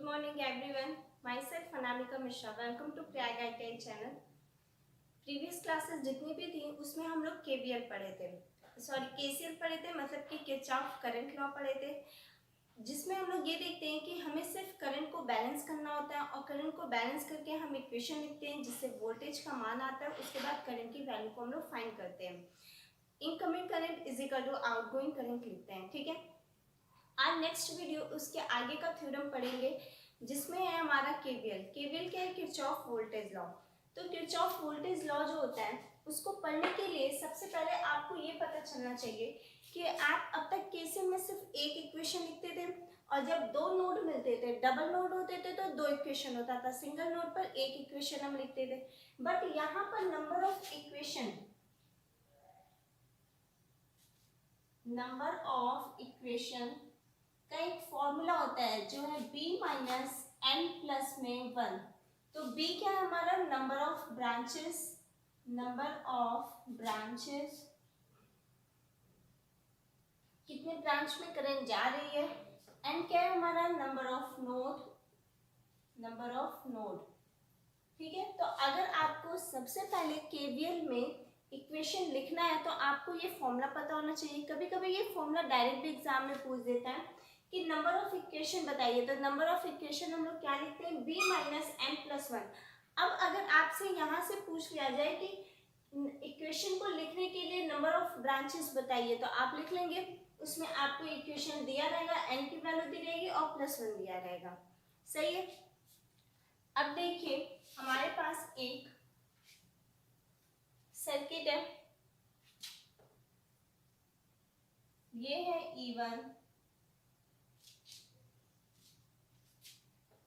morning everyone. Myself Anamika Mishra. Welcome to Prag ITI channel. Previous classes जितनी भी थी उसमें हम लोग केवीएल पढ़े थे, केसीएल पढ़े थे, मतलब कि किरचॉफ करंट लॉ पढ़े थे, जिसमें हम लोग ये देखते हैं कि हमें सिर्फ करंट को बैलेंस करना होता है और करंट को बैलेंस करके हम इक्वेशन लिखते हैं जिससे वोल्टेज का मान आता है। उसके बाद करंट की वैल्यू को हम लोग फाइंड करते हैं। Incoming current is equal to outgoing current लिखते हैं। ठीक है, आज नेक्स्ट वीडियो उसके आगे का थ्योरम पढ़ेंगे जिसमें है हमारा केवीएल। केवीएल क्या है? Kirchhoff voltage law. तो किरचॉफ वोल्टेज लॉ जो होता है उसको पढ़ने के लिए सबसे पहले आपको ये पता चलना चाहिए कि आप अब तक केसीएल में सिर्फ एक इक्वेशन लिखते थे और जब दो नोड मिलते थे, डबल नोड होते थे तो दो इक्वेशन होता था, सिंगल नोड पर एक इक्वेशन हम लिखते थे। बट यहाँ पर नंबर ऑफ इक्वेशन का एक फॉर्मूला होता है जो है b माइनस n प्लस में 1। तो b क्या है हमारा? नंबर ऑफ ब्रांचेस, कितने ब्रांच में करंट जा रही है। n क्या है हमारा? Number of node. ठीक है, तो अगर आपको सबसे पहले केवीएल में इक्वेशन लिखना है तो आपको ये फॉर्मूला पता होना चाहिए। कभी कभी ये फॉर्मूला डायरेक्ट भी एग्जाम में पूछ देता है कि नंबर ऑफ इक्वेशन बताइए, तो नंबर ऑफ इक्वेशन हम लोग क्या लिखते हैं? b minus n plus 1। अब अगर आपसे यहाँ से पूछ लिया जाए कि इक्वेशन को लिखने के लिए नंबर ऑफ ब्रांचेस बताइए, तो आप लिख लेंगे, उसमें आपको इक्वेशन दिया रहेगा, n की वैल्यू दी रहेगी और प्लस 1 दिया रहेगा। सही है। अब देखिए हमारे पास एक सर्किट है, ये है E1,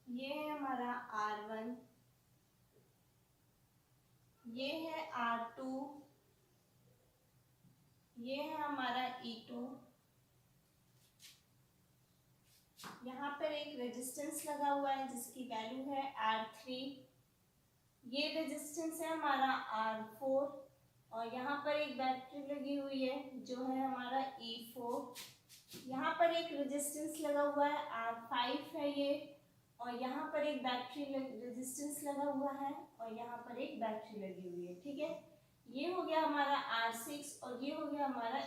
ये है हमारा R1, ये है R2, ये है हमारा E2, यहाँ पर एक रेजिस्टेंस लगा हुआ है जिसकी वैल्यू है R3, ये रेजिस्टेंस है हमारा R4 और यहाँ पर एक बैटरी लगी हुई है जो है हमारा E4, यहाँ पर एक रेजिस्टेंस लगा हुआ है R5 है ये, और यहाँ पर एक बैटरी रेजिस्टेंस लगा हुआ है और यहाँ पर एक बैटरी लगी हुई है। ठीक है, ये हो गया हमारा R6 और ये हो गया हमारा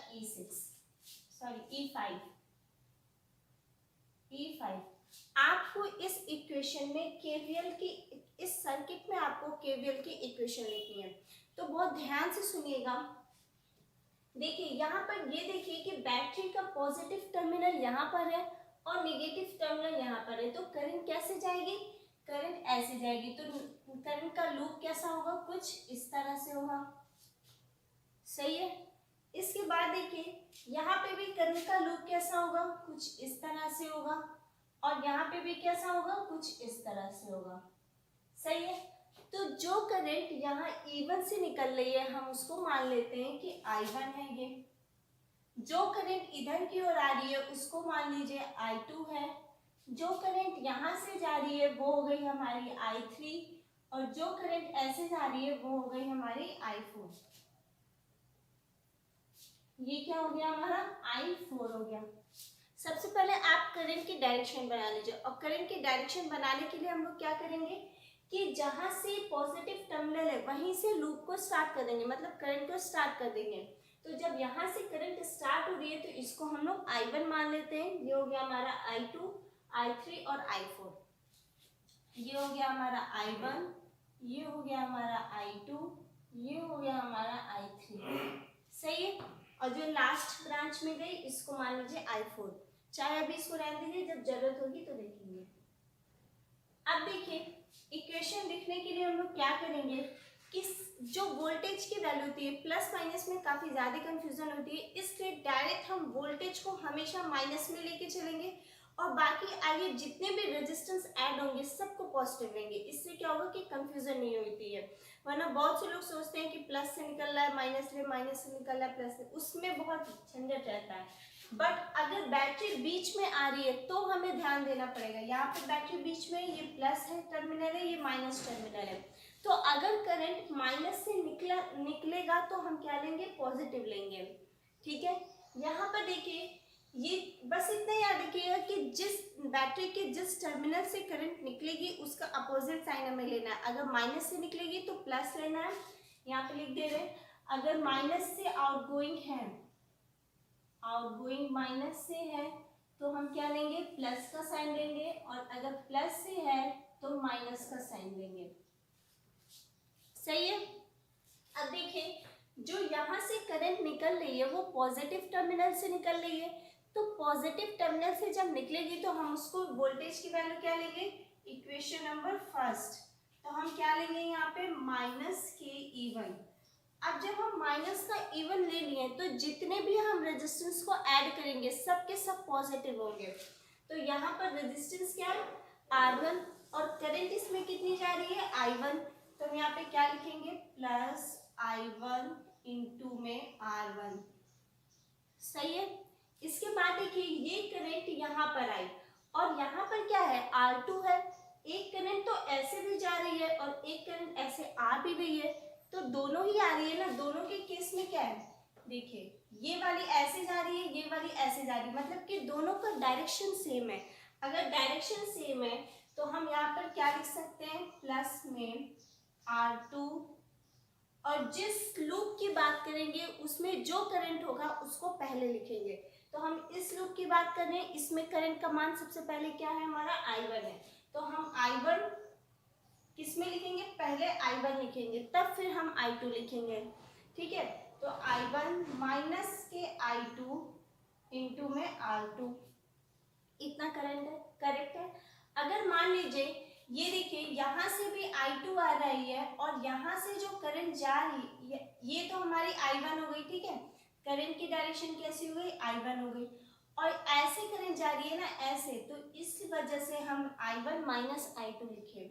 E5। आपको इस इक्वेशन में केवीएल की, इस सर्किट में आपको केवीएल की इक्वेशन लिखनी है, तो बहुत ध्यान से सुनिएगा। देखिए यहाँ पर ये देखिए कि बैटरी का पॉजिटिव टर्मिनल यहाँ पर है और नेगेटिव टर्मिनल यहाँ पर है, तो करंट कैसे जाएगी? करंट ऐसे जाएगी, तो करंट का लूप कैसा होगा? कुछ इस तरह से होगा। सही है। इसके बाद देखिए यहाँ पे भी करंट का लूप कैसा होगा? कुछ इस तरह से होगा, और यहाँ पे भी कैसा होगा? कुछ इस तरह से होगा। सही है। तो जो करंट यहाँ E1 से निकल रही है हम उसको मान लेते हैं कि I1 है। ये जो करंट इधर की ओर आ रही है उसको मान लीजिए I2 है। जो करंट यहाँ से जा रही है वो हो गई हमारी I3, और जो करंट ऐसे जा रही है वो हो गई हमारी I4। ये क्या हो गया? हमारा I4 हो गया। सबसे पहले आप करंट की डायरेक्शन बना लीजिए, और करंट की डायरेक्शन बनाने के लिए हम लोग क्या करेंगे कि जहां से पॉजिटिव टर्मिनल है वहीं से लूप को स्टार्ट कर देंगे, मतलब करंट को स्टार्ट कर देंगे। तो जब यहाँ से करंट स्टार्ट हो रही है तो इसको हम लोग I1 मान लेते हैं। ये हो गया हमारा I2, I3 और I4। ये हो गया हमारा I1, ये हो गया हमारा I2, ये हो गया हमारा I3। सही है। और जो लास्ट ब्रांच में गई इसको मान लीजिए I4। चाहे अभी इसको रहने दीजिए, जब जरूरत होगी तो देखेंगे। अब देखिए इक्वेशन लिखने के लिए हम लोग क्या करेंगे कि जो वोल्टेज की वैल्यू होती है, प्लस माइनस में काफी ज्यादा कंफ्यूजन होती है, इसलिए डायरेक्ट हम वोल्टेज को हमेशा माइनस में लेके चलेंगे और बाकी आगे जितने भी रेजिस्टेंस ऐड होंगे सबको पॉजिटिव लेंगे। इससे क्या होगा कि कंफ्यूजन नहीं होती है। वरना बहुत से लोग सोचते हैं कि प्लस से निकल रहा है माइनस ले, माइनस से निकल रहा है प्लस ले, उसमें बहुत झंझट रहता है। बट अगर बैटरी बीच में आ रही है तो हमें ध्यान देना पड़ेगा। यहाँ पे बैटरी बीच में, ये प्लस है टर्मिनल है, ये माइनस टर्मिनल है, तो अगर करंट माइनस से निकलेगा तो हम क्या लेंगे? पॉजिटिव लेंगे। ठीक है। यहाँ पर देखिए ये बस इतना याद रखिएगा कि जिस बैटरी के जिस टर्मिनल से करंट निकलेगी उसका अपोजिट साइन हमें लेना है। अगर माइनस से निकलेगी तो प्लस लेना है, यहाँ पे लिख दे रहे हैं। अगर माइनस से आउटगोइंग है, आउटगोइंग माइनस से है तो हम क्या लेंगे, प्लस का साइन लेंगे, और अगर प्लस से है तो माइनस का साइन लेंगे। सही है। अब देखिए, जो यहाँ से करंट निकल रही है वो पॉजिटिव टर्मिनल से निकल रही है, तो पॉजिटिव टर्मिनल से जब निकलेगी तो हम उसको वोल्टेज की वैल्यू क्या लेंगे, इक्वेशन नंबर फर्स्ट, तो हम क्या लेंगे यहाँ पे माइनस के E1। अब जब हम माइनस का E1 ले लिए तो जितने भी हम रेजिस्टेंस को ऐड करेंगे सब के सब पॉजिटिव होंगे। तो यहाँ पर रेजिस्टेंस क्या है, R1, और करंट इसमें कितनी जा रही है, I1, तो हम यहाँ पे क्या लिखेंगे, प्लस I1 इंटू में R1। सही है। इसके बाद देखिए, ये करंट यहाँ पर आई और यहाँ पर क्या है, R2 है। एक करंट तो ऐसे भी जा रही है और एक करंट ऐसे आ भी रही है, तो दोनों ही आ रही है ना। दोनों के केस में क्या है, देखिए ये वाली ऐसे जा रही है, ये वाली ऐसे जा रही है, मतलब कि दोनों का डायरेक्शन सेम है। अगर डायरेक्शन सेम है तो हम यहाँ पर क्या लिख सकते हैं, प्लस में R2, और जिस लूप की बात करेंगे उसमें जो करंट होगा उसको पहले लिखेंगे। तो हम इस लूप की बात कर रहे हैं, इसमें करंट का मान सबसे पहले क्या है, हमारा I1 है, तो हम I1 किसमें लिखेंगे, पहले I1 लिखेंगे, तब फिर हम I2 लिखेंगे। ठीक है, तो I1 माइनस के I2 इंटू में R2, इतना करंट है, करेक्ट है। अगर मान लीजिए ये देखिए यहाँ से भी I2 आ रही है और यहाँ से जो करंट जा रही है ये तो हमारी I1 हो गई, ठीक है, करंट की डायरेक्शन कैसी हो गई, I1 हो गई, और ऐसे करंट जा रही है ना ऐसे, तो इस वजह से हम I1 माइनस I2 लिखे।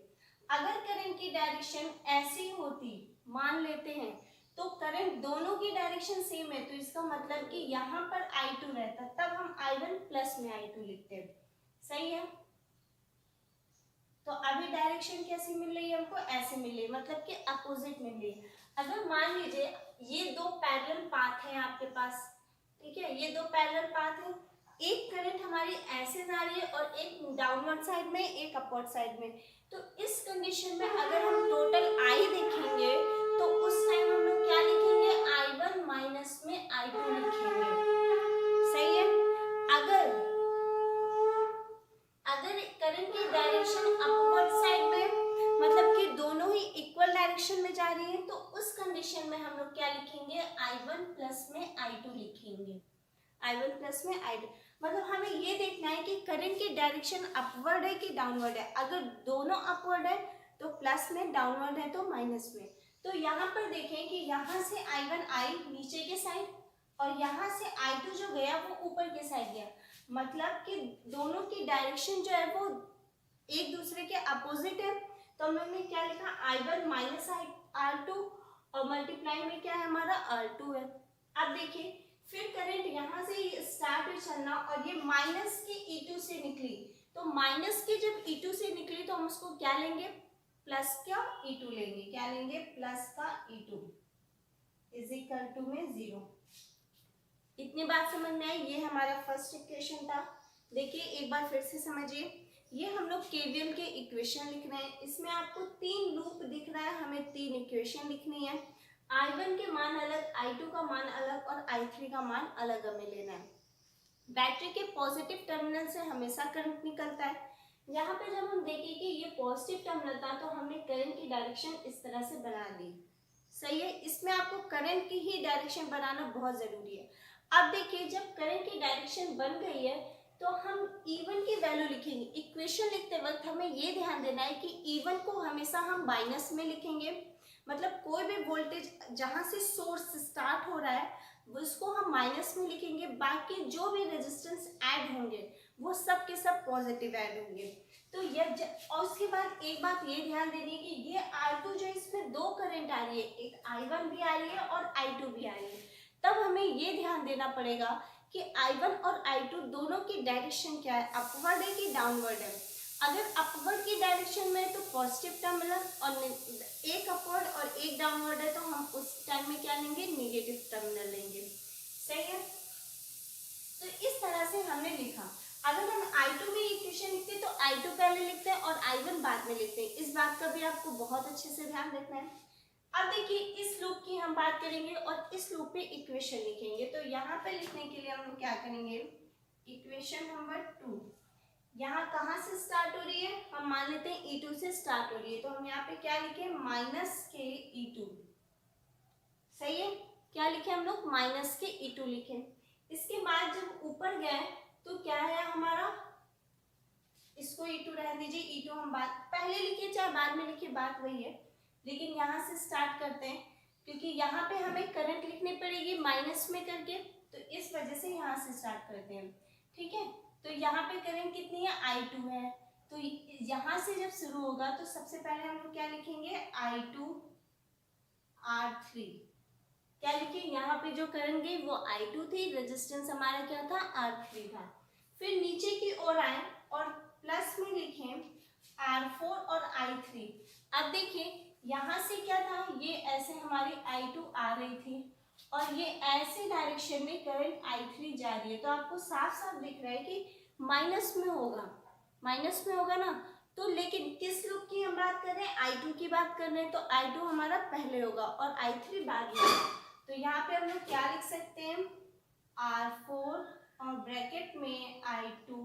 अगर करंट की डायरेक्शन ऐसी होती, मान लेते हैं, तो करंट दोनों की डायरेक्शन सेम है, तो इसका मतलब कि यहाँ पर I2 रहता, तब हम I1 प्लस में I2 लिखते हैं। सही है। तो अभी डायरेक्शन कैसी मिल रही है हमको, ऐसे मिल रही है, मतलब कि अपोजिट मिल रही है। अगर मान लीजिए ये दो पैरेलल पाथ है आपके पास, ठीक है, ये दो पैरेलल पाथ है, एक करंट हमारी ऐसे जा रही है और एक डाउनवर्ड साइड में, एक अपवर्ड साइड में, तो इस कंडीशन में अगर हम टोटल I देखेंगे तो उस टाइम हम लोग क्या लिखेंगे, I1 माइनस में I2 लिखेंगे। सही है। अगर करंट की डायरेक्शन अपवर्ड साइड में, मतलब कि दोनों ही इक्वल डायरेक्शन में जा रही है, तो उस कंडीशन में हम लोग क्या लिखेंगे, I1 प्लस में I2 लिखेंगे। I1 प्लस में I2, मतलब हमें ये देखना है कि करंट की डायरेक्शन अपवर्ड है कि डाउनवर्ड है। अगर दोनों अपवर्ड है तो प्लस में, डाउनवर्ड है तो माइनस में। तो यहाँ पर देखें कि यहाँ से I1 आई नीचे के साइड और यहाँ से I2 जो गया वो ऊपर के साइड गया, मतलब कि दोनों की डायरेक्शन जो है वो एक दूसरे के अपोजिट है। तो हमने क्या लिखा, I1 माइनस R2 और मल्टीप्लाई में क्या है हमारा R2 है। अब देखिए फिर करंट यहाँ से स्टार्ट हुई चलना और ये माइनस के E2 से निकली, तो माइनस के जब E2 से निकली तो हम उसको क्या लेंगे, प्लस का E2 लेंगे। क्या लेंगे, प्लस का E2 इज इक्वल टू में 0। इतनी बात समझ में आई। ये हमारा फर्स्ट इक्वेशन था। देखिए एक बार फिर से समझिए, ये हम लोग केवीएल के इक्वेशन लिख रहे हैं। इसमें आपको 3 लूप दिख रहा है, हमें 3 इक्वेशन लिखनी है। I1 के मान अलग, I2 का मान अलग और I3 का मान अलग हमें लेना है। बैटरी के पॉजिटिव टर्मिनल से हमेशा करंट निकलता है। यहाँ पे जब हम देखें कि ये पॉजिटिव टर्मिनल था तो हमने करंट की डायरेक्शन इस तरह से बना दी। सही है। इसमें आपको करंट की ही डायरेक्शन बनाना बहुत जरूरी है। अब देखिए जब करंट की डायरेक्शन बन गई है तो हम E1 की वैल्यू लिखेंगे। इक्वेशन लिखते वक्त हमें ये ध्यान देना है कि E1 को हमेशा हम माइनस में लिखेंगे, मतलब कोई भी वोल्टेज जहाँ से सोर्स स्टार्ट हो रहा है उसको हम माइनस में लिखेंगे। बाकी जो भी रेजिस्टेंस ऐड होंगे वो सब के सब पॉजिटिव ऐड होंगे। तो ये और उसके बाद एक बात ये ध्यान देनी है कि ये R2 जो इसमें 2 करंट आ रही है, एक I1 भी आ रही है और I2 भी आ रही है। तब हमें ये ध्यान देना पड़ेगा कि I1 और I2 दोनों की डायरेक्शन क्या है, अपवर्ड है कि डाउनवर्ड है। अगर अपवर्ड की डायरेक्शन में तो पॉजिटिव टर्मिनल और एक अपवर्ड और एक डाउनवर्ड है तो हम उस टाइम में क्या लेंगे, नेगेटिव टर्मिनल लेंगे। सही है। तो इस तरह से इक्वेशन लिखते हैं तो I2 पहले लिखते हैं और I1 बाद में लिखते हैं। इस बात का भी आपको बहुत अच्छे से ध्यान रखना है। अब देखिए इस लूप की हम बात करेंगे और इस लूप पे इक्वेशन लिखेंगे। तो यहाँ पे लिखने के लिए हम लोग क्या करेंगे, इक्वेशन नंबर 2 यहाँ कहाँ से स्टार्ट हो रही है, हम मान लेते हैं E2 से स्टार्ट हो रही है, तो हम यहाँ पे क्या लिखे, माइनस के E2। सही है, क्या लिखे हम लोग, माइनस के E2 लिखे। इसके बाद जब ऊपर गए तो क्या है हमारा, इसको E2 रहने दीजिए, E2 हम बात पहले लिखे चाहे बाद में लिखे बात वही है, लेकिन यहाँ से स्टार्ट करते हैं क्योंकि यहाँ पे हमें करंट लिखनी पड़ेगी माइनस में करके, तो इस वजह से यहाँ से स्टार्ट करते हैं। ठीक है, तो यहाँ पे करंट कितनी है, I2 है, तो यहाँ से जब शुरू होगा तो सबसे पहले हम लोग क्या लिखेंगे, I2 R3। क्या लिखे, यहाँ पे जो करंट गई वो I2 थी, रेजिस्टेंस हमारा क्या था, R3 था। फिर नीचे की ओर आए और प्लस में लिखें R4 और I3। अब देखिए यहाँ से क्या था, ये ऐसे हमारी I2 आ रही थी और ये ऐसे डायरेक्शन में करंट I3 जा रही है, तो आपको साफ साफ दिख रहा है कि माइनस में होगा, माइनस में होगा ना। तो लेकिन किस लूप की हम बात कर रहे हैं, I2 की बात कर रहे हैं, तो I2 हमारा पहले होगा और I3 बाद में होगा। तो यहाँ पे हम लोग क्या लिख सकते हैं, R4 और ब्रैकेट में I2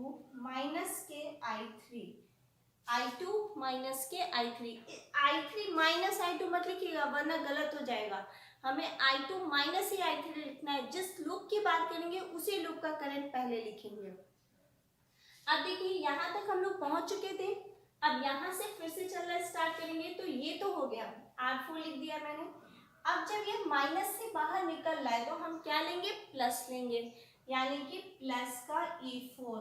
माइनस के I3, I2 माइनस के I3 माइनस I2 मत लिखिएगा वरना गलत हो जाएगा। हमें I2 माइनस ही I3 लिखना है, जिस लूप की बात करेंगे उसी लूप का करंट पहले लिखेंगे। अब देखिए यहाँ तक हम लोग पहुंच चुके थे, अब यहाँ से फिर से चलना स्टार्ट करेंगे। तो ये तो हो गया, R4 लिख दिया मैंने। अब जब ये माइनस से बाहर निकल रहा है तो हम क्या लेंगे, प्लस लेंगे, यानी कि प्लस का E4,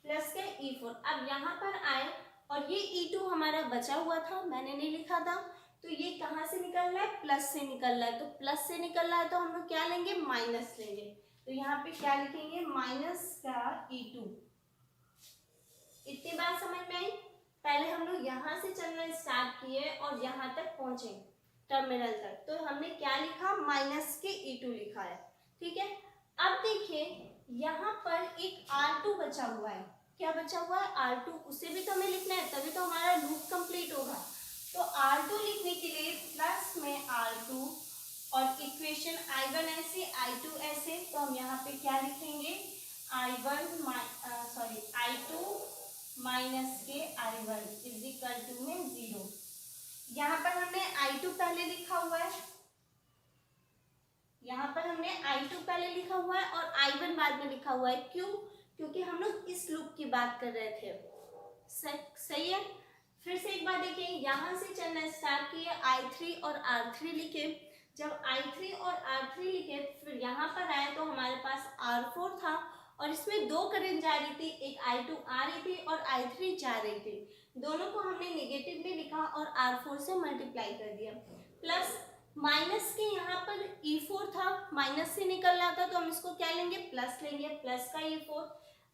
प्लस का E4। अब यहाँ पर आए और ये E2 हमारा बचा हुआ था, मैंने नहीं लिखा था, तो ये कहाँ से निकल रहा है, प्लस से निकल रहा है, तो प्लस से निकल रहा है तो हम लोग क्या लेंगे, माइनस लेंगे। तो यहाँ पे क्या लिखेंगे, माइनस का E2। इतनी बात समझ में आई। पहले हम लोग यहाँ से चलना स्टार्ट किए और यहाँ तक पहुंचे टर्मिनल तक, तो हमने क्या लिखा, माइनस के E2 लिखा है। ठीक है, अब देखिए यहाँ पर एक R2 बचा हुआ है, क्या बचा हुआ है, R2, उसे भी तो हमें लिखना है, तभी तो हमारा लूप कंप्लीट होगा। तो R2 लिखने के लिए प्लस में R2 और इक्वेशन I1 ऐसे I2 ऐसे, तो हम यहाँ पे क्या लिखेंगे, I2 माइनस के I1 इज इक्वल टू में 0। यहाँ पर हमने I2 पहले लिखा हुआ है, यहाँ पर हमने I2 पहले लिखा हुआ है और I1 बाद में लिखा हुआ है। क्यों, क्योंकि हम लोग इस लूप की बात कर रहे थे। सही है, फिर से एक बार देखिए, यहाँ से चलना स्टार्ट किए, I3 और R3 लिखे। जब I3 और R3 लिखे फिर यहाँ पर आए तो हमारे पास R4 था और इसमें दो करंट जा रही थी, एक I2 आ रही थी और I3 जा रही थी। दोनों को हमने नेगेटिव में लिखा और R4 से मल्टीप्लाई कर दिया। प्लस माइनस के यहाँ पर E4 था, माइनस से निकल रहा था, तो हम इसको क्या लेंगे, प्लस लेंगे, प्लस का E4।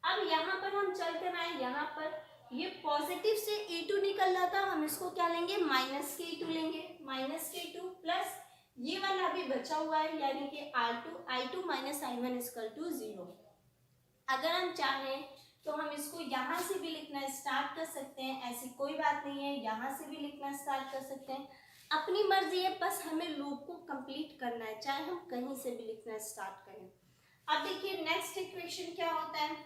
अब यहाँ पर हम चल कर आए, यहाँ पर ये पॉजिटिव से E2 निकल रहा था, हम इसको क्या लेंगे, माइनस के E2 लेंगे, माइनस के E2 प्लस ये वाला भी बचा हुआ है, यानी कि I2 minus I1 equal to 0। अगर हम चाहें तो हम इसको यहाँ से भी लिखना स्टार्ट कर सकते हैं, ऐसी कोई बात नहीं है, यहाँ से भी लिखना स्टार्ट कर सकते हैं, अपनी मर्जी है, बस हमें लूप को कंप्लीट करना है, चाहे हम कहीं से भी लिखना स्टार्ट करें। अब देखिए नेक्स्ट इक्वेशन क्या होता है,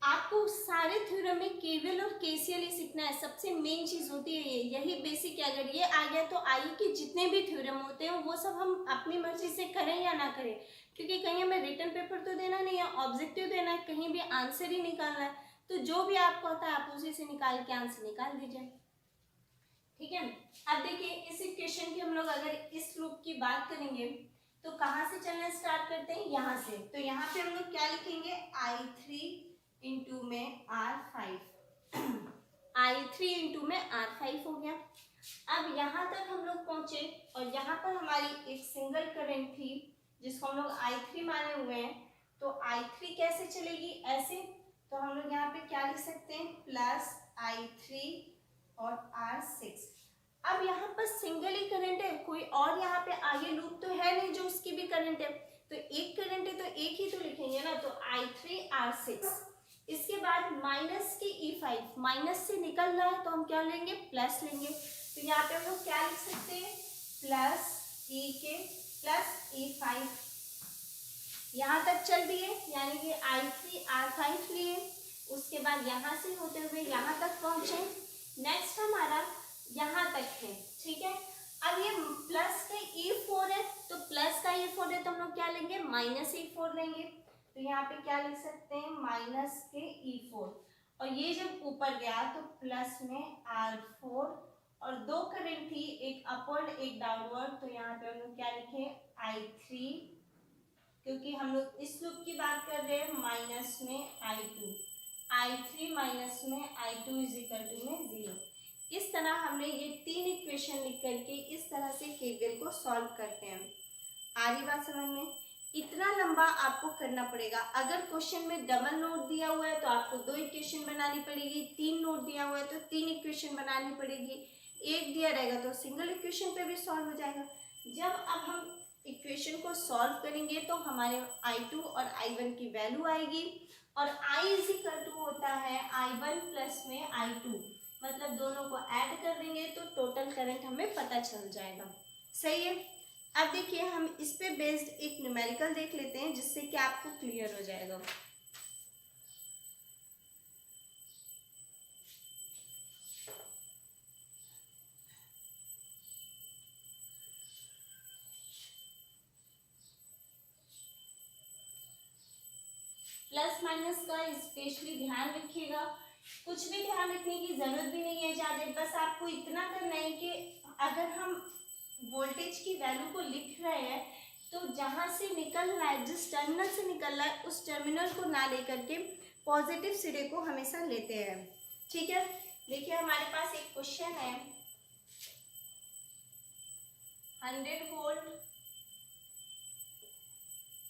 आपको सारे थ्योरम में केवीएल और केसीएल ही सीखना है, सबसे मेन चीज होती है यही बेसिक है। अगर ये आ गया तो आगे के जितने भी थ्योरम होते हैं वो सब हम अपनी मर्जी से करें या ना करें, क्योंकि कहीं हमें रिटन पेपर तो देना नहीं है, ऑब्जेक्टिव देना है, कहीं भी आंसर ही निकालना है, तो जो भी आपको आता है आप उसी से निकाल के आंसर निकाल दीजिए। ठीक है, अब देखिए इस इक्वेशन की हम लोग अगर इस लूप की बात करेंगे तो कहाँ से चलना स्टार्ट करते हैं, यहाँ से। तो यहाँ पे हम लोग क्या लिखेंगे, I3 इंटू में R5 I3 इंटू में R5 हो गया। अब यहाँ तक हम लोग पहुंचे और यहाँ पर हमारी एक सिंगल करंट थी जिसको हम लोग I3 माने हुए हैं, तो I3 कैसे चलेगी, ऐसे, तो हम लोग यहाँ पे क्या लिख सकते हैं, प्लस I3 और R6। अब यहाँ पर सिंगल ही करंट है, कोई और यहाँ पे आगे लूप तो है नहीं जो उसकी भी करंट है, तो एक करंट है तो एक ही तो लिखेंगे ना, तो I3 R6 इसके बाद माइनस के E5, माइनस से निकल रहा है तो हम क्या लेंगे, प्लस लेंगे। तो यहाँ पे हम लोग क्या लिख सकते हैं, प्लस E के प्लस E5। यहाँ तक चल दिए, यानी कि I3 R5 लिए। उसके बाद यहाँ से होते हुए यहाँ तक पहुंचे। नेक्स्ट हमारा यहाँ तक है, ठीक है। अब ये प्लस के E4 है, तो प्लस का E4 है तो हम लोग क्या लेंगे, माइनस E4 लेंगे। तो यहाँ पे क्या लिख सकते हैं, माइनस के E4। और ये जब ऊपर गया तो प्लस में R4 और दो करंट थी, एक अपवर्ड एक डाउनवर्ड, तो यहाँ पे हम लोग क्या लिखे, I3, क्योंकि हम लोग इस लूप की बात कर रहे हैं, माइनस में I3 माइनस में I2 इज इक्वल टू में 0। इस तरह हमने ये तीन इक्वेशन लिख करके इस तरह से केवीएल को सॉल्व करते हैं। आ रही बात समझ में? इतना लंबा आपको करना पड़ेगा। अगर क्वेश्चन में डबल नोट दिया हुआ है तो आपको दो इक्वेशन बनानी पड़ेगी, तीन नोट दिया हुआ है तो तीन इक्वेशन बनानी पड़ेगी, एक दिया रहेगा तो सिंगल इक्वेशन पे भी सॉल्व हो जाएगा। जब अब हम इक्वेशन को सॉल्व करेंगे तो हमारे I2 और I1 की वैल्यू आएगी, और I इज इक्वल टू होता है I1 प्लस में I2, मतलब दोनों को ऐड कर देंगे तो टोटल करंट हमें पता चल जाएगा। सही है। अब देखिए हम इस पे बेस्ड एक न्यूमेरिकल देख लेते हैं जिससे कि आपको क्लियर हो जाएगा। प्लस माइनस का स्पेशली ध्यान रखिएगा, कुछ भी ध्यान रखने की जरूरत भी नहीं है ज़्यादा, बस आपको इतना करना है कि अगर हम वोल्टेज की वैल्यू को लिख रहे हैं तो जहाँ से निकल रहा है, जिस टर्मिनल से निकल रहा है उस टर्मिनल को ना लेकर के पॉजिटिव सिरे को हमेशा लेते हैं, ठीक है। देखिए हमारे पास एक क्वेश्चन है, 100 वोल्ट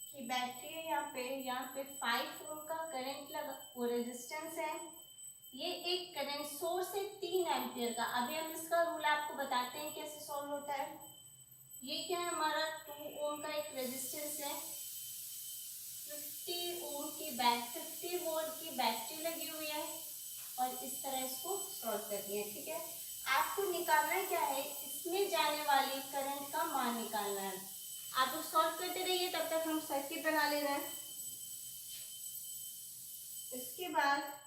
की बैटरी है, यहाँ पे 5 ओम का करंट लगा, वो रेजिस्टेंस है, ये एक करंट सोर्स है 3 एम्पियर का। अभी हम इसका रूल आपको बताते हैं कैसे सॉल्व होता है। ये क्या है, हमारा 2 ओम का एक रेजिस्टेंस है, 50 ओम की 50 वोल्ट की बैटरी लगी हुई है, और इस तरह इसको सॉल्व करनी है, ठीक है। आपको निकालना क्या है, इसमें जाने वाली करंट का मान निकालना है। आप लोग सॉल्व करते रहिए, तब तक हम सर्किट बना ले रहे हैं। इसके बाद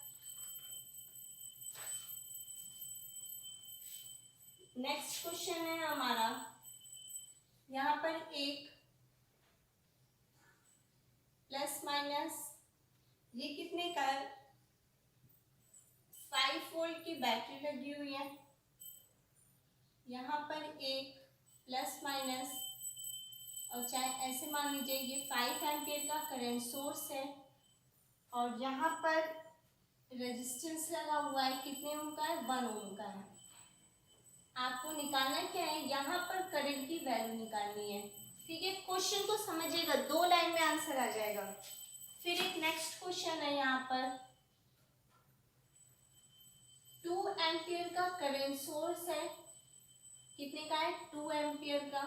नेक्स्ट क्वेश्चन है हमारा, यहाँ पर एक प्लस माइनस, ये कितने का है, 5 वोल्ट की बैटरी लगी हुई है, यहाँ पर एक प्लस माइनस, और चाहे ऐसे मान लीजिए ये 5 एम्पियर का करंट सोर्स है, और यहाँ पर रेजिस्टेंस लगा हुआ है, कितने ओम का है, 1 ओम का है। आपको निकालना क्या है, यहाँ पर करंट की वैल्यू निकालनी है, ठीक है। क्वेश्चन को समझिएगा, 2 लाइन में आंसर आ जाएगा। फिर एक नेक्स्ट क्वेश्चन है, यहाँ पर 2 एम्पियर का करंट सोर्स है, कितने का है, 2 एम्पियर का,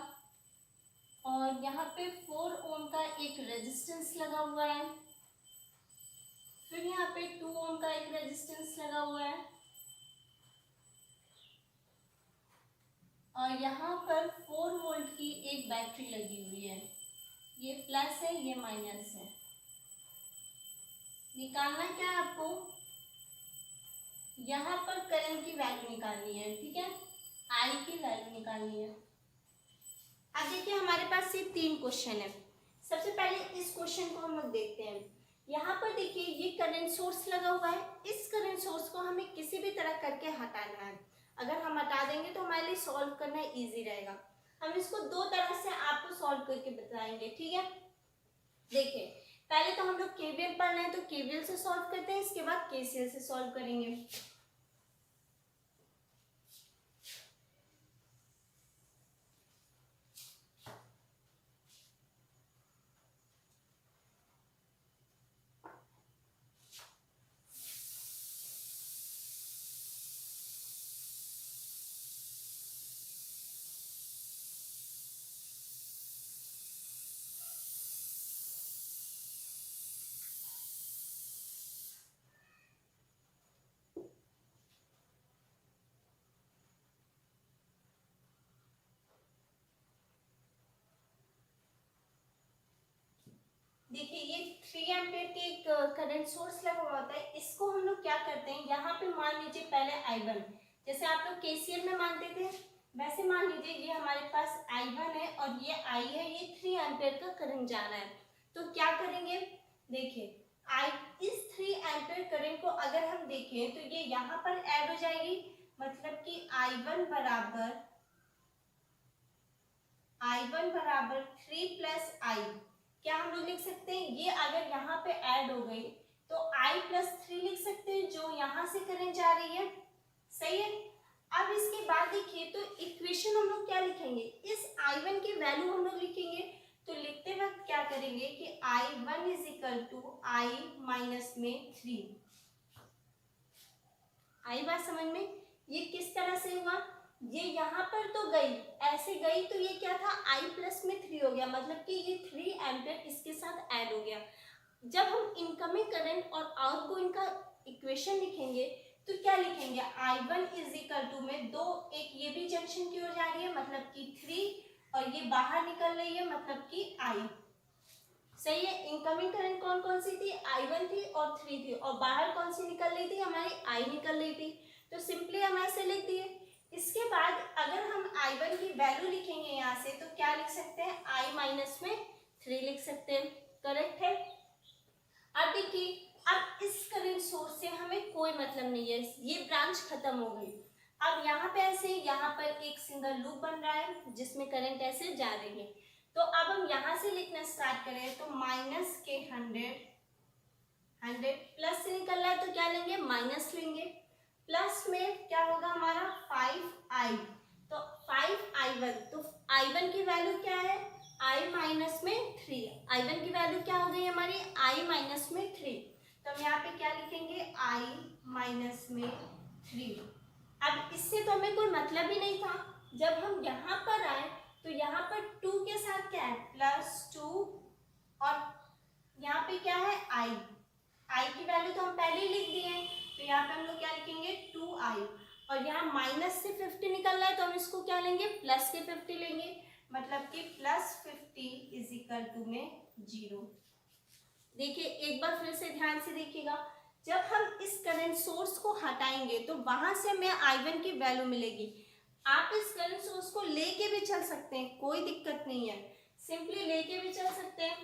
और यहाँ पे 4 ओम का एक रेजिस्टेंस लगा हुआ है, फिर यहाँ पे 2 ओम का एक रेजिस्टेंस लगा हुआ है, और यहाँ पर 4 वोल्ट की एक बैटरी लगी हुई है, ये प्लस है ये माइनस है। निकालना क्या है आपको, यहाँ पर करंट की वैल्यू निकालनी है, ठीक है, आई की वैल्यू निकालनी है। अब देखिए हमारे पास ये 3 क्वेश्चन है। सबसे पहले इस क्वेश्चन को हम लोग देखते हैं। यहाँ पर देखिए ये करंट सोर्स लगा हुआ है, इस करंट सोर्स को हमें किसी भी तरह करके हटाना है। अगर हम हटा देंगे तो हमारे लिए सॉल्व करना इजी रहेगा। हम इसको 2 तरह से आपको सॉल्व करके बताएंगे, ठीक है। देखिए पहले तो हम लोग केवीएल पढ़ रहे हैं तो केवीएल से सॉल्व करते हैं, इसके बाद केसीएल से सॉल्व करेंगे। देखिए ये 3 एम्पियर के एक करंट सोर्स लगा हुआ होता है, इसको हम लोग क्या करते हैं, यहाँ पे मान लीजिए पहले I1, जैसे आप लोग KCL में मानते थे वैसे मान लीजिए ये हमारे पास I1 है और ये I है, ये 3 एम्पियर का करंट जा रहा है। तो क्या करेंगे, देखिए इस 3 एम्पियर करंट को अगर हम देखें तो ये यहाँ पर ऐड हो जाएगी, मतलब कि I1 बराबर 3 प्लस I, क्या हम लोग लिख सकते हैं, ये अगर यहाँ पे ऐड हो गई तो I प्लस 3 लिख सकते हैं जो यहाँ से करंट जा रही है, सही है। अब इसके बाद देखिए तो इक्वेशन हम लोग क्या लिखेंगे, इस I1 की वैल्यू हम लोग लिखेंगे, तो लिखते वक्त क्या करेंगे कि I1 is equal to I minus में 3। आई बात समझ में, ये किस तरह से हुआ, ये यहाँ पर तो गई, ऐसे गई तो ये क्या था I प्लस में 3 हो गया, मतलब कि ये 3 एम्पियर इसके साथ ऐड हो गया। जब हम इनकमिंग करंट और आउटगोइंग का इक्वेशन लिखेंगे तो क्या लिखेंगे, I1 इज इक्वल टू में दो, एक ये भी जंक्शन की ओर जा रही है मतलब कि 3 और ये बाहर निकल रही है मतलब कि I, सही है। इनकमिंग करंट कौन कौन सी थी, I1 थी और 3 थी, और बाहर कौन सी निकल रही थी, हमारी I निकल रही थी। तो सिंपली हम ऐसे लिख दिए। इसके बाद अगर हम I1 की वैल्यू लिखेंगे यहाँ से तो क्या लिख सकते हैं, I माइनस में 3 लिख सकते हैं, करेक्ट है। अब देखिए अब इस करंट सोर्स से हमें कोई मतलब नहीं है, ये ब्रांच खत्म हो गई। अब यहाँ पे ऐसे यहाँ पर एक सिंगल लूप बन रहा है जिसमें करंट ऐसे जा रही है। तो अब हम यहाँ से लिखना स्टार्ट करें तो माइनस के 100 प्लस से निकल रहा है तो क्या लेंगे, माइनस लेंगे, प्लस में क्या होगा हमारा 5I, तो 5I1, तो I1 की वैल्यू क्या है, I माइनस में 3, I1 की वैल्यू क्या हो गई हमारी, I माइनस में 3, तो हम यहाँ पे क्या लिखेंगे, I माइनस में 3। अब इससे तो हमें कोई मतलब ही नहीं था, जब हम यहाँ पर आए तो यहाँ पर 2 के साथ क्या है, +2, और यहाँ पे क्या है I की वैल्यू तो हम पहले ही लिख दिए हैं, तो यहाँ पे हम लोग क्या लिखेंगे 2I, और यहाँ माइनस से 50 निकल रहा है तो हम इसको क्या लेंगे, प्लस के 50 लेंगे, मतलब कि +50 इज इक्वल टू में 0। देखिए एक बार फिर से ध्यान से देखिएगा, जब हम इस करंट सोर्स को हटाएंगे तो वहां से हमें I1 की वैल्यू मिलेगी। आप इस करंट सोर्स को लेके भी चल सकते हैं, कोई दिक्कत नहीं है, सिंपली लेके भी चल सकते हैं।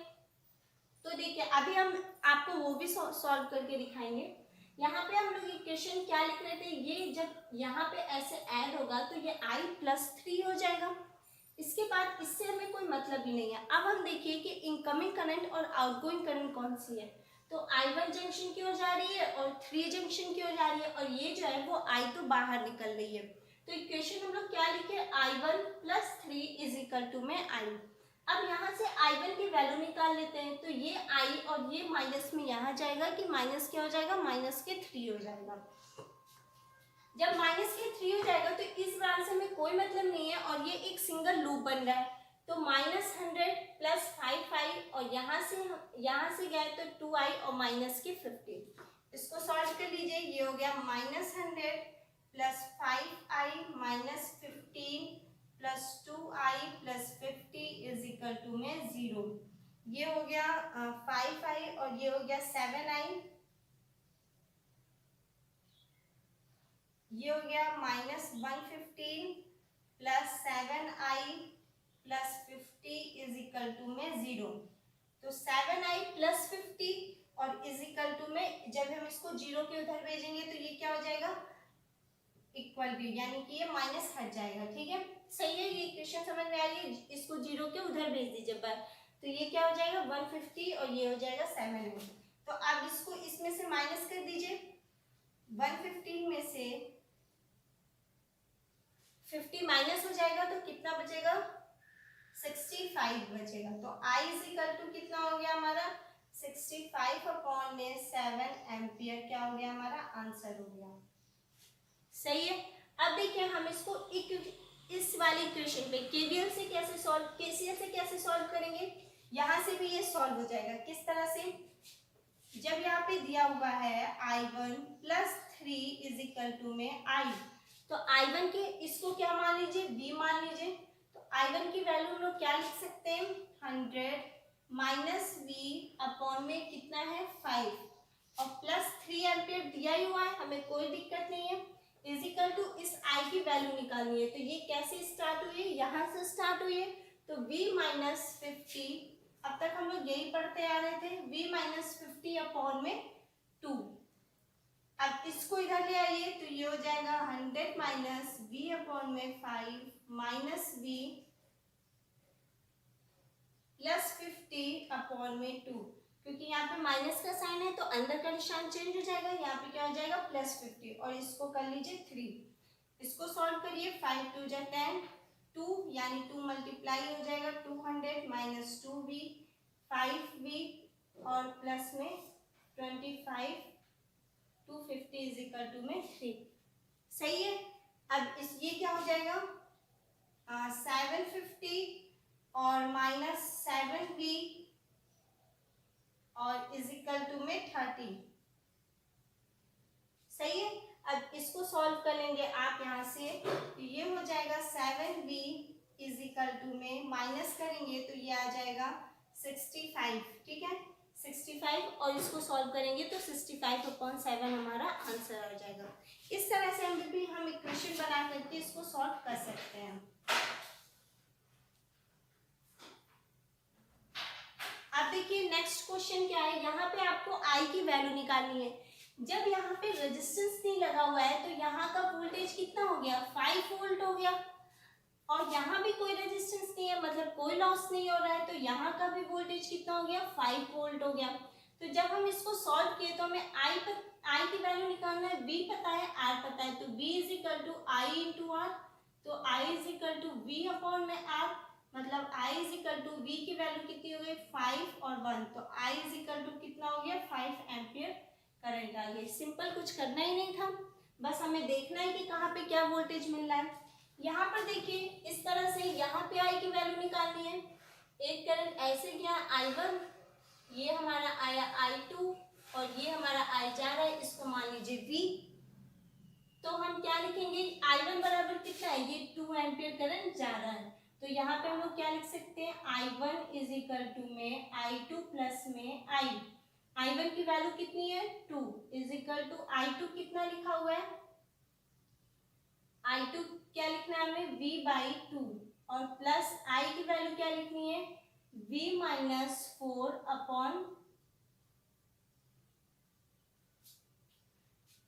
तो देखिए अभी हम आपको वो भी सॉल्व करके दिखाएंगे। यहाँ पे हम लोग इक्वेशन क्या लिख रहे थे, ये जब यहाँ पे ऐसे ऐड होगा तो ये I प्लस 3 हो जाएगा। इसके बाद इससे हमें कोई मतलब ही नहीं है। अब हम देखिए कि इनकमिंग करंट और आउटगोइंग करंट कौन सी है, तो I1 जंक्शन की ओर जा रही है और 3 जंक्शन की ओर जा रही है, और ये जो है वो I तो बाहर निकल रही है। तो इक्वेशन हम लोग क्या लिखे, I1 plus 3 is equal to में I। अब यहाँ से I1 की वैल्यू निकाल लेते हैं, तो ये I और ये माइनस में यहाँ जाएगा कि माइनस क्या हो जाएगा, माइनस के 3 हो जाएगा। जब माइनस के 3 हो जाएगा तो इस ब्रांच से हमें कोई मतलब नहीं है और ये एक सिंगल लूप बन रहा है, तो -100 प्लस 5I, और यहाँ से गए तो 2I और माइनस के 50। इसको सॉल्व कर लीजिए, ये हो गया -100 plus 5I minus 15 plus 2I plus 50 is equal to में 0। ये हो गया 5I और ये हो गया 7I, ये हो गया -115 plus 7I plus 50 is equal to में 0। तो 7I प्लस 50 और इज इक्वल टू में जब हम इसको 0 के उधर भेजेंगे तो ये क्या हो जाएगा, इक्वल टू, यानी कि ये माइनस हट जाएगा, ठीक है, सही है। ये इक्वेशन समझ में आ रही है, इसको 0 के उधर भेज दीजिए बार, तो ये क्या हो जाएगा 150 और ये हो जाएगा 7I। तो आप इसको इसमें से माइनस कर दीजिए, 115 में से 50 माइनस हो जाएगा तो कितना बचेगा, 65 बचेगा। तो I इज इक्वल टू कितना हो गया हमारा, 65 अपॉन में 7 एम्पियर क्या हो गया हमारा आंसर हो गया, सही है। अब देखिए हम इसको इस वाली इक्वेशन पे KVL से कैसे सॉल्व, KCL से कैसे सॉल्व करेंगे, यहाँ से भी ये सॉल्व हो जाएगा। किस तरह से, जब यहाँ पे दिया हुआ है I1 plus 3 is equal to में I, तो I1 के इसको क्या मान लीजिए, V मान लीजिए, तो I1 की वैल्यू हम लोग क्या लिख सकते हैं 100 माइनस वी अपॉन में कितना है 5 और प्लस 3 एम्पियर दिया ही हुआ है, हमें कोई दिक्कत नहीं है। इजिकल टू इस आई की वैल्यू निकालनी है। तो ये कैसे स्टार्ट हुई है, यहाँ से स्टार्ट हुई है। तो v माइनस 50, अब तक हम लोग यही पढ़ते आ रहे थे, v माइनस 50 अपॉन में 2। अब इसको इधर ले आइए तो ये हो जाएगा 100 माइनस v अपॉन में 5 माइनस v प्लस 50 अपॉन में 2, क्योंकि यहाँ पे माइनस का साइन है तो अंदर का निशान चेंज हो जाएगा, यहाँ पे क्या हो जाएगा प्लस 50 और इसको कर लीजिए 3। इसको सॉल्व करिए, 5 2 जा 10, 2 यानी 2 मल्टीप्लाई हो जाएगा 200 माइनस 2v 5v और प्लस में 25 250 इज इक्वल टू में 3। सही है। अब इस ये क्या हो जाएगा 750 और माइनस 7v और इज इक्वल टू में 30। सही है। अब इसको सॉल्व कर लेंगे आप यहाँ से, तो ये हो जाएगा 7v इज इक्वल टू में माइनस करेंगे तो ये आ जाएगा 65। ठीक है 65 और इसको सॉल्व करेंगे तो 65 अपॉन 7 हमारा आंसर आ जाएगा। इस तरह से हम इक्वेशन बना करके इसको सॉल्व कर सकते हैं। अब देखिए नेक्स्ट क्वेश्चन क्या है, यहाँ पे आपको आई की वैल्यू निकालनी है। जब यहाँ पे रेजिस्टेंस नहीं लगा हुआ है तो यहाँ का वोल्टेज कितना हो गया 5 वोल्ट हो गया, और यहाँ भी कोई रेजिस्टेंस नहीं है मतलब कोई लॉस नहीं हो रहा है, तो यहाँ का भी वोल्टेज कितना हो गया 5 वोल्ट हो गया। तो जब हम इसको सॉल्व किए तो हमें आई की वैल्यू निकालना है, V पता है R पता है, तो V is equal to I into R, तो I is equal to V upon में R, मतलब I is equal to V की वैल्यू कितनी हो गई 5 और 1, तो I इज इक्वल टू कितना हो गया 5 एम्पियर करंट आ गया। सिंपल, कुछ करना ही नहीं था, बस हमें देखना है कि कहाँ पे क्या वोल्टेज मिल रहा है। यहाँ पर देखिए इस तरह से यहाँ पे I की वैल्यू निकालनी है। एक करंट ऐसे गया I1, ये हमारा आया I2 और ये हमारा I जा रहा है, इसको मान लीजिए V। तो हम क्या लिखेंगे I1 बराबर कितना है, ये 2 एम्पियर करंट जा रहा है, तो यहाँ पे हम लोग क्या लिख सकते हैं I1 इज इक्वल टू में I2 प्लस में I1 की वैल्यू कितनी है 2 इज इक्वल टू I2 कितना लिखा हुआ है, I2 क्या लिखना है हमें V बाई 2 और प्लस I की वैल्यू क्या लिखनी है V माइनस 4 अपॉन।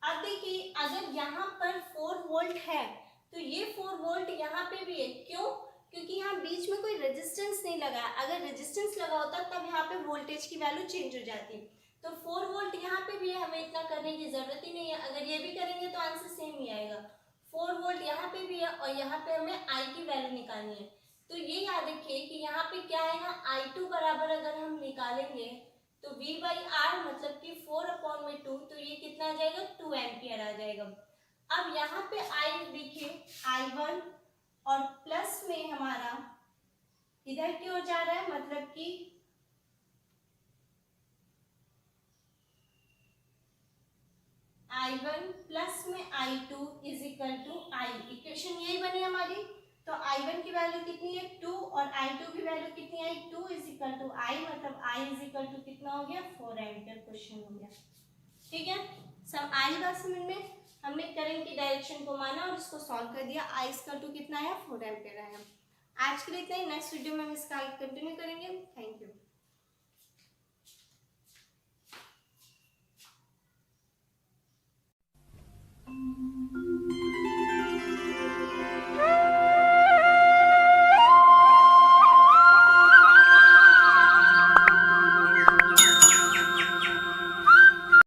अब देखिए अगर यहाँ पर 4 वोल्ट है तो ये 4 वोल्ट यहाँ पे भी है, क्यों, क्योंकि यहाँ बीच में कोई रेजिस्टेंस नहीं लगा। अगर रेजिस्टेंस लगा होता तब यहाँ पे वोल्टेज की वैल्यू चेंज हो जाती। तो 4 वोल्ट यहाँ पे भी है, हमें इतना करने की जरूरत ही नहीं है। अगर ये भी करेंगे तो आंसर सेम ही आएगा। 4 वोल्ट यहाँ पे भी है और यहाँ पे हमें आई की वैल्यू निकालनी है। तो ये याद रखिए कि यहाँ पे क्या आएगा I2 बराबर अगर हम निकालेंगे तो V बाई आर मतलब कि 4 अपॉन में 2, तो ये कितना आ जाएगा 2 एम्पियर आ जाएगा। अब यहाँ पे I देखिए I1 और प्लस में हमारा इधर की ओर जा रहा है, मतलब कि I1 प्लस में I2 is equal to I। Equation यही बनी हमारी। तो I1 की वैल्यू कितनी है 2 और I2 की वैल्यू कितनी आई 2 इज इक्वल टू I, मतलब I इज इक्वल टू कितना हो गया 4 एम्पियर। क्वेश्चन हो गया। ठीक है, सब आई बात समझ में। हमने करंट की डायरेक्शन को माना और इसको सॉल्व कर दिया। I इसका टू कितना आया 4 एम्पियर आया। आज के लिए इतना ही, नेक्स्ट वीडियो में हम इसका कंटिन्यू करेंगे। Thank you.